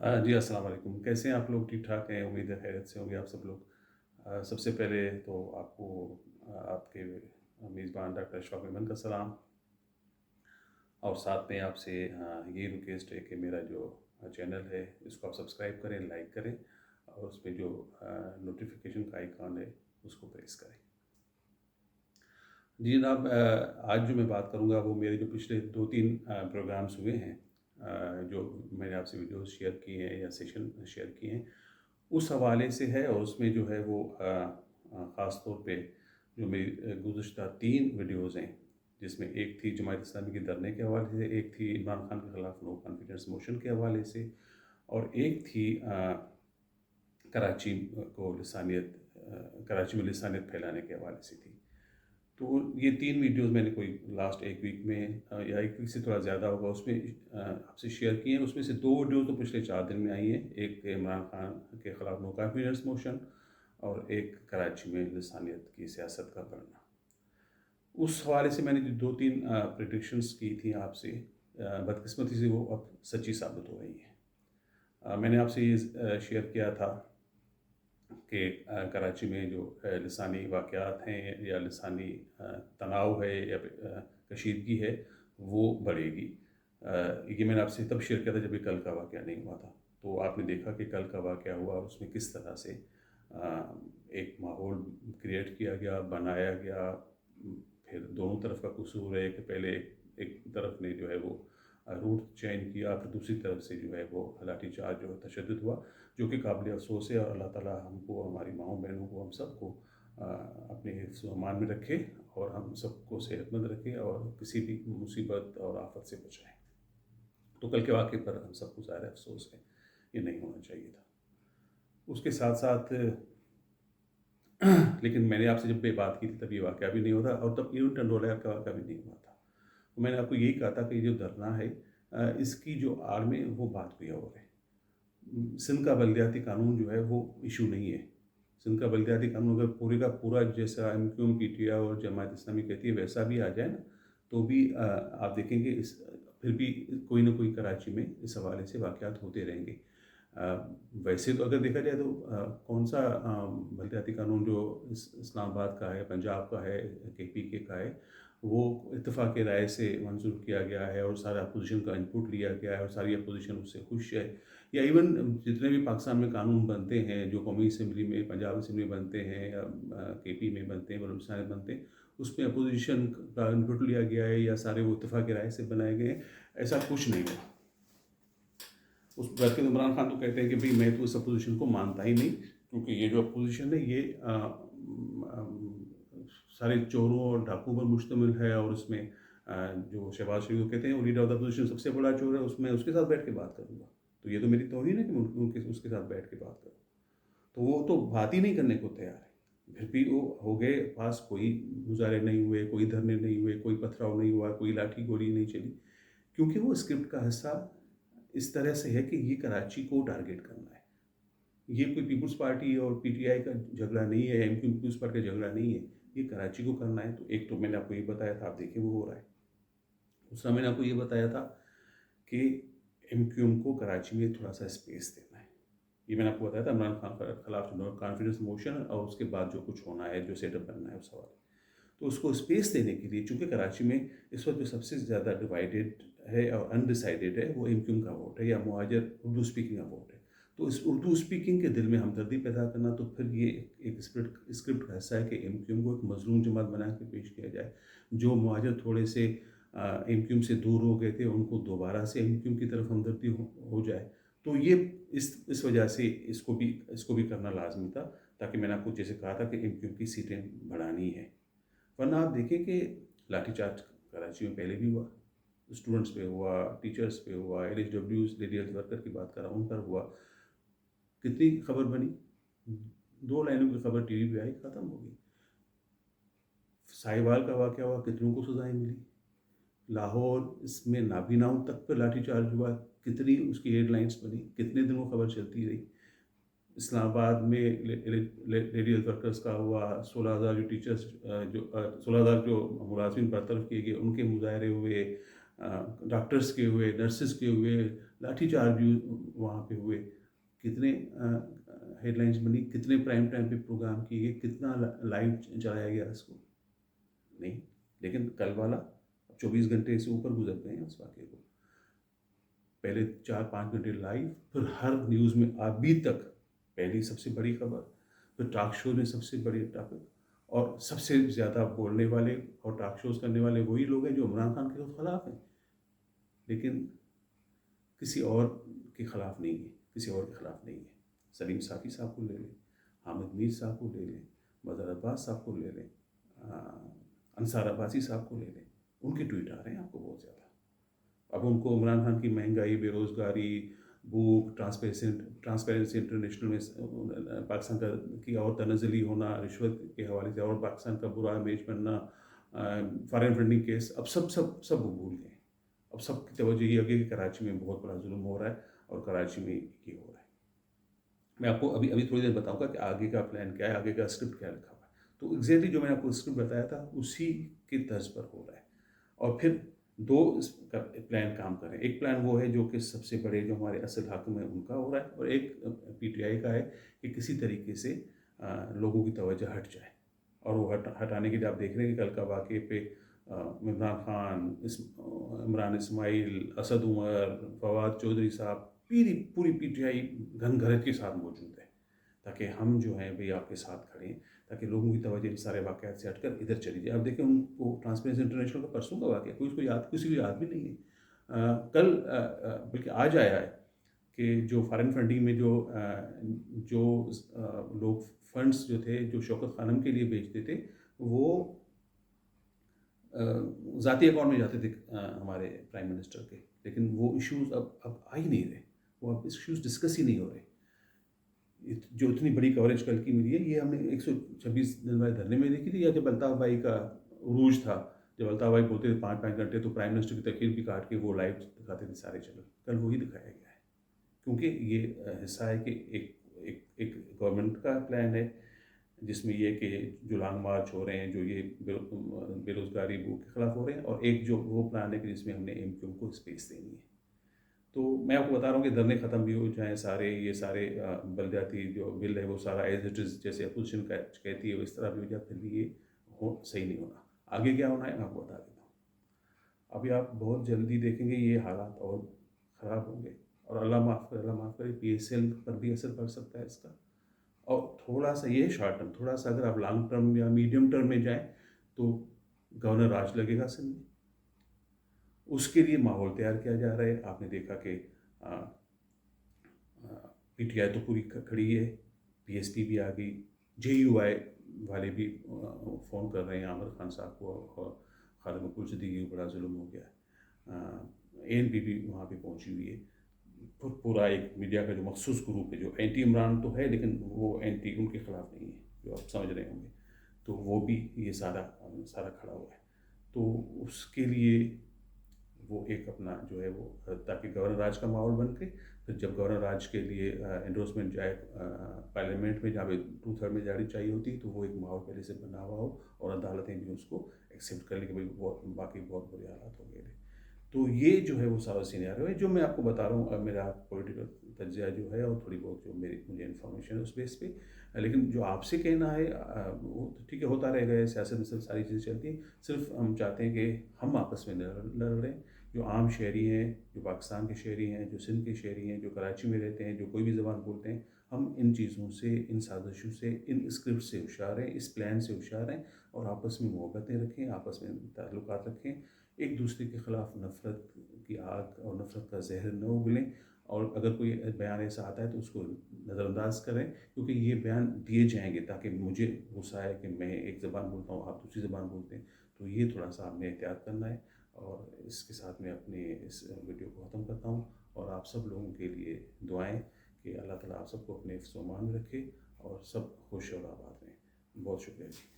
जी अस्सलाम वालेकुम। कैसे हैं आप लोग? ठीक ठाक हैं? उम्मीद है खैरियत से होंगे आप सब लोग। सबसे पहले तो आपको आपके मेज़बान डॉक्टर अशफाक मेमन का सलाम, और साथ में आपसे ये रिक्वेस्ट है कि मेरा जो चैनल है इसको आप सब्सक्राइब करें, लाइक करें, और उसमें जो नोटिफिकेशन का आइकॉन है उसको प्रेस करें। जी जनाब, आज जो मैं बात करूँगा वो मेरे जो पिछले 2-3 प्रोग्राम्स हुए हैं, जो मैंने आपसे वीडियोस शेयर किए हैं या सेशन शेयर किए हैं, उस हवाले से है। और उसमें जो है वो ख़ास तौर पे जो मेरी गुज़िश्ता 3 वीडियोज़ हैं, जिसमें एक थी जमात इस्लामी के धरने के हवाले से, एक थी इमरान खान के ख़िलाफ़ नो कॉन्फिडेंस मोशन के हवाले से, और एक थी कराची को लिसानियत कराची में लिसानियत फैलाने के हवाले से थी। तो ये 3 वीडियोज़ मैंने कोई लास्ट 1 वीक में या 1 वीक से थोड़ा ज़्यादा होगा उसमें आपसे शेयर किए हैं। उसमें से 2 वीडियो तो पिछले 4 दिन में आई हैं। एक इमरान खान के ख़िलाफ़ नो कॉन्फिडेंस मोशन, और एक कराची में लिसानियत की सियासत का बढ़ना। उस हवाले से मैंने जो 2-3 प्रेडिक्शंस की थी आपसे, बदकिस्मती से वो अब सच्ची साबित हो रही हैं। मैंने आपसे ये शेयर किया था कि कराची में जो लिसानी वाक़यात हैं या लिसानी तनाव है या कशीदगी है, वो बढ़ेगी। ये मैंने आपसे तब शेयर किया था जब ये कल का वाक़या नहीं हुआ था। तो आपने देखा कि कल का वाक़या हुआ, उसमें किस तरह से एक माहौल क्रिएट किया गया, बनाया गया। फिर दोनों तरफ का कसूर है कि पहले एक तरफ ने जो है वो रूट चेंज किया, फिर दूसरी तरफ से जो है वो लाठीचार्ज जो तशद्दुद हुआ, जो कि काबिल अफ़सोस है। और अल्लाह ताला हमको, हमारी माँओं बहनों को, हम सबको अपने हिफ्ज़ व अमान में रखे, और हम सबको सेहतमंद रखे, और किसी भी मुसीबत और आफ़त से बचाए। तो कल के वाक़ये पर हम सबको ज़ाहिर है अफ़सोस है, ये नहीं होना चाहिए था। उसके साथ-साथ लेकिन मैंने आपसे जब ये बात की थी तब ये वाक़या भी नहीं होता, और तब यूँ टंडोला का वाक़या भी नहीं हुआ था। तो मैंने आपको यही कहा था कि ये जो धरना है, इसकी जो आड़ में वो बात कोई और है। सिंध का बलदियाती कानून जो है वो इशू नहीं है। सिंध का बलदियाती कानून अगर पूरे का पूरा जैसा एमक्यूएम, पीटीआई और जमात इस्लामी कहती है वैसा भी आ जाए ना, तो भी आप देखेंगे इस फिर भी कोई ना कोई कराची में इस हवाले से वाक़यात होते रहेंगे। अ, वैसे तो अगर देखा जाए तो कौन सा बलदियाती कानून जो इस्लामाबाद का है, पंजाब का है, केपीके का है, वो इत्तेफ़ाक़ राय से मंज़ूर किया गया है, और सारा अपोज़िशन का इनपुट लिया गया है, और सारी अपोज़िशन उससे खुश है। या इवन जितने भी पाकिस्तान में कानून बनते हैं, जो कौमी असम्बली में, पंजाब असम्बली में बनते हैं, या केपी में बनते हैं, बलूचिस्तान में बनते हैं, उसमें अपोज़िशन का इनपुट लिया गया है, या सारे वो इत्तेफ़ाक़ राय से बनाए गए हैं, ऐसा कुछ नहीं है। उस बल्कि इमरान खान तो कहते हैं कि भाई मैं तो इस अपोज़िशन को मानता ही नहीं, क्योंकि ये जो अपोज़िशन है ये सारे चोरों और डाकुओं पर मुश्तमिल है, और उसमें जो शहबाज शरीफ को कहते हैं वो लीडर ऑफ द अपोज़िशन सबसे बड़ा चोर है, उसमें उसके साथ बैठ के बात करूँगा। तो ये तो मेरी तौहीन है कि मैं उनके उसके साथ बैठ के बात करूँ। तो वो तो बात ही नहीं करने को तैयार है। फिर भी वो हो गए पास, कोई मुज़ाहरे नहीं हुए, कोई धरने नहीं हुए, कोई पथराव नहीं हुआ, कोई लाठी गोली नहीं चली, क्योंकि वो स्क्रिप्ट का हिस्सा इस तरह से है कि ये कराची को टारगेट करना है। ये कोई पीपल्स पार्टी और पीटीआई का झगड़ा नहीं है, एमक्यू पीपल्स पार्टी का झगड़ा नहीं है, ये कराची को करना है। तो एक तो मैंने आपको ये बताया था, आप देखिए वो हो रहा है। दूसरा मैंने आपको ये बताया था कि एमक्यूएम को कराची में थोड़ा सा स्पेस देना है। ये मैंने आपको बताया था, इमरान खान के खिलाफ नो कॉन्फिडेंस मोशन, और उसके बाद जो कुछ होना है, जो सेटअप बनना है उस हवाले। तो उसको स्पेस देने के लिए, चूँकि कराची में इस वक्त जो सबसे ज़्यादा डिवाइडेड है और अनडिसाइडेड है, वो एमक्यूएम का वोट है, या मुहाजिर उर्दू स्पीकिंग का वोट है। तो इस उर्दू स्पीकिंग के दिल में हमदर्दी पैदा करना, तो फिर ये एक स्क्रिप्ट का हिस्सा है कि एमक्यूएम को एक मज़लूम जमात बना के पेश किया जाए। जो मुहाजिर थोड़े से एमक्यूएम से दूर हो गए थे, उनको दोबारा से एमक्यूएम की तरफ हमदर्दी हो जाए। तो ये इस वजह से इसको भी करना लाजमी था, ताकि मैंने आपको जैसे कहा था कि एमक्यूएम की सीटें बढ़ानी है। वरना आप देखें कि लाठीचार्ज कराची में पहले भी हुआ, स्टूडेंट्स पे हुआ, टीचर्स पे हुआ, एलएचडब्ल्यूज़ लेडी हेल्थ वर्कर की बात कर रहा हूँ, उन पर हुआ। कितनी खबर बनी, 2 लाइनों की खबर टीवी पे आई, ख़त्म हो गई। साहिवाल का वाक़या हुआ, कितनों को सज़ाएँ मिली। लाहौर इसमें नाबीनाओं तक पे लाठीचार्ज हुआ, कितनी उसकी हेडलाइंस बनी, कितने दिन वो खबर चलती रही। इस्लामाबाद में लेडी हेल्थ वर्कर्स का हुआ, 16,000 जो टीचर्स 16,000 जो मुलाज़िम बरतरफ किए गए, उनके मुज़ाहरे हुए। डॉक्टर्स के हुए, नर्सेस के हुए, लाठी चार्ज भी वहाँ पे हुए, कितने हेडलाइंस बनी, कितने प्राइम टाइम पे प्रोग्राम किए गए, कितना लाइव चलाया गया इसको, नहीं। लेकिन कल वाला 24 घंटे से ऊपर गुजर गए हैं उस वाक़े को। पहले 4-5 घंटे लाइव, फिर हर न्यूज़ में अभी तक पहली सबसे बड़ी खबर, फिर टॉक शो में सबसे बड़ी टॉपिक, और सबसे ज़्यादा बोलने वाले और टॉक शोज़ करने वाले वही लोग हैं जो इमरान खान के खिलाफ हैं, लेकिन किसी और के ख़िलाफ़ नहीं है, किसी और के ख़िलाफ़ नहीं है। सलीम साफ़ी साहब को ले लें, हामिद मीर साहब को ले लें, मदर अब्बास साहब को ले लें, अंसार अब्बासी साहब को ले लें, उनके ट्वीट आ रहे हैं आपको बहुत ज़्यादा। अब उनको इमरान खान की महंगाई, बेरोज़गारी, भूख, ट्रांसपेरेंसी इंटरनेशनल में पाकिस्तान का की और तनज़ली होना, रिश्वत के हवाले से और पाकिस्तान का बुरा इमेज बनना, फॉरेन फंडिंग केस, अब सब वो भूल गए। अब सब की तवज्जो ये होगी कि कराची में बहुत बड़ा जुल्म हो रहा है और कराची में ये हो रहा है। मैं आपको अभी अभी थोड़ी देर बताऊंगा कि आगे का प्लान क्या है, आगे का स्क्रिप्ट क्या लिखा हुआ है। तो एग्जैक्टली जो मैंने आपको स्क्रिप्ट बताया था उसी के तर्ज पर हो रहा है। और फिर दो प्लान काम कर रहे हैं। एक प्लान वो है जो कि सबसे बड़े जो हमारे असल हाकिम है उनका हो रहा है, और एक पीटीआई का है कि किसी तरीके से लोगों की तवज्जो हट जाए। और वो हटाने के लिए आप देख रहे हैं कि कल का वाक़े पे इमरान खान, इमरान इस्माइल, असद उमर, फवाद चौधरी साहब, पूरी पीटीआई घनघरत के साथ मौजूद है, ताकि हम जो हैं भाई आपके साथ खड़े हैं, ताकि लोगों की तवज्जो इन सारे वाक़यात से हटकर इधर चली जाए। अब देखें, उनको ट्रांसपेरेंसी इंटरनेशनल का परसों का वाक़या कोई उसको याद, किसी को याद भी नहीं है। कल बल्कि आज आया है कि जो फॉरेन फंडिंग में जो लोग फंड्स जो थे जो शौकत खानम के लिए भेजते थे, वो ज़ाती अकाउंट में जाते थे हमारे प्राइम मिनिस्टर के, लेकिन वो इश्यूज़ अब आ ही नहीं रहे, वो अब इश्यूज़ डिस्कस ही नहीं हो रहे। जो इतनी बड़ी कवरेज कल की मिली है, ये हमने 126 दिन वाले धरने में देखी थी, या जब अल्ताफ़ भाई का उरूज था, जब अल्ताफ़ भाई बोलते थे 5-5 घंटे, तो प्राइम मिनिस्टर की तकरीर भी काट के वो लाइव दिखाते थे सारे चैनल। कल वही दिखाया गया है, क्योंकि ये हिस्सा है कि एक गवर्नमेंट का प्लान है जिसमें ये कि जो लॉन्ग मार्च हो रहे हैं, जो ये बेरोज़गारी भूख के ख़िलाफ़ हो रहे हैं, और एक जो वो प्लान है कि जिसमें हमने एमक्यू को स्पेस देनी है। तो मैं आपको बता रहा हूँ कि धरने ख़त्म भी हो जाएँ सारे, ये सारे बलदियाती जो बिल है वो सारा एज इट इज़ जैसे अपोजिशन कहती है इस तरह भी हो जाए, फिर भी ये सही नहीं होना। आगे क्या होना है मैं आपको बता देता हूँ। अभी आप बहुत जल्दी देखेंगे ये हालात और ख़राब होंगे, और अल्लाह माफ़ करे PSL पर भी असर पड़ सकता है इसका। और थोड़ा सा ये शॉर्ट टर्म, थोड़ा सा अगर आप लॉन्ग टर्म या मीडियम टर्म में जाएँ तो गवर्नर राज लगेगा सिंध में। उसके लिए माहौल तैयार किया जा रहा है। आपने देखा कि पीटीआई तो पूरी खड़ी है, PSP भी आ गई, JUI वाले भी फ़ोन कर रहे हैं आमिर खान साहब को, और खालिद मकबूल सिद्दीकी को बड़ा जुल्म हो गया। ANP भी वहाँ पे पहुँची हुई है। पूरा एक मीडिया का जो मखसूस ग्रुप है जो एंटी इमरान तो है, लेकिन वो एंटी उनके ख़िलाफ़ नहीं है, जो आप समझ रहे होंगे, तो वो भी ये सारा खड़ा हुआ है। तो उसके लिए वो एक अपना जो है वो, ताकि गवर्नर राज का माहौल बन के, फिर जब गवर्नर राज के लिए एंडोर्समेंट जाए पार्लियामेंट में, जहाँ पे 2/3 मेजॉरिटी चाहिए होती है, तो वो एक माहौल पहले से बना हुआ हो और अदालतें भी उसको एक्सेप्ट कर लें कि भाई बाकी बहुत बुरे हालात हो गए थे। तो ये जो है वो सारा सिनेरियो है जो मैं आपको बता रहा हूँ। मेरा पॉलिटिकल तज्ज़िया जो है और थोड़ी बहुत जो मुझे इन्फॉर्मेशन है उस बेस पे, लेकिन जो आपसे कहना है वो तो ठीक है, होता रहेगा, सियासत में सिर्फ सारी चीज़ें चलती हैं। सिर्फ हम चाहते हैं कि हम आपस में लड़ रहे हैं, जो आम शहरी हैं, जो पाकिस्तान के शहरी हैं, जो सिंध के शहरी हैं, जो कराची में रहते हैं, जो कोई भी ज़बान बोलते हैं, हम इन चीज़ों से, इन साजिशों से, इन स्क्रिप्ट से होशियार हैं, इस प्लान से होशियार हैं, और आपस में मोहब्बतें रखें, आपस में ताल्लुकात रखें, एक दूसरे के ख़िलाफ़ नफ़रत की आग और नफ़रत का जहर न उगलें। और अगर कोई बयान ऐसा आता है तो उसको नज़रअंदाज करें, क्योंकि ये बयान दिए जाएंगे ताकि मुझे गुस्सा है कि मैं एक ज़बान बोलता हूँ, आप दूसरी ज़बान बोलते हैं, तो ये थोड़ा सा आपने एहतियात करना है। और इसके साथ मैं अपने इस वीडियो को ख़त्म करता हूँ, और आप सब लोगों के लिए दुआएं कि अल्लाह ताला आप सबको अपने हिफ्ज़-ओ-अमान में रखे और सब खुश और आबाद रहें। बहुत शुक्रिया जी।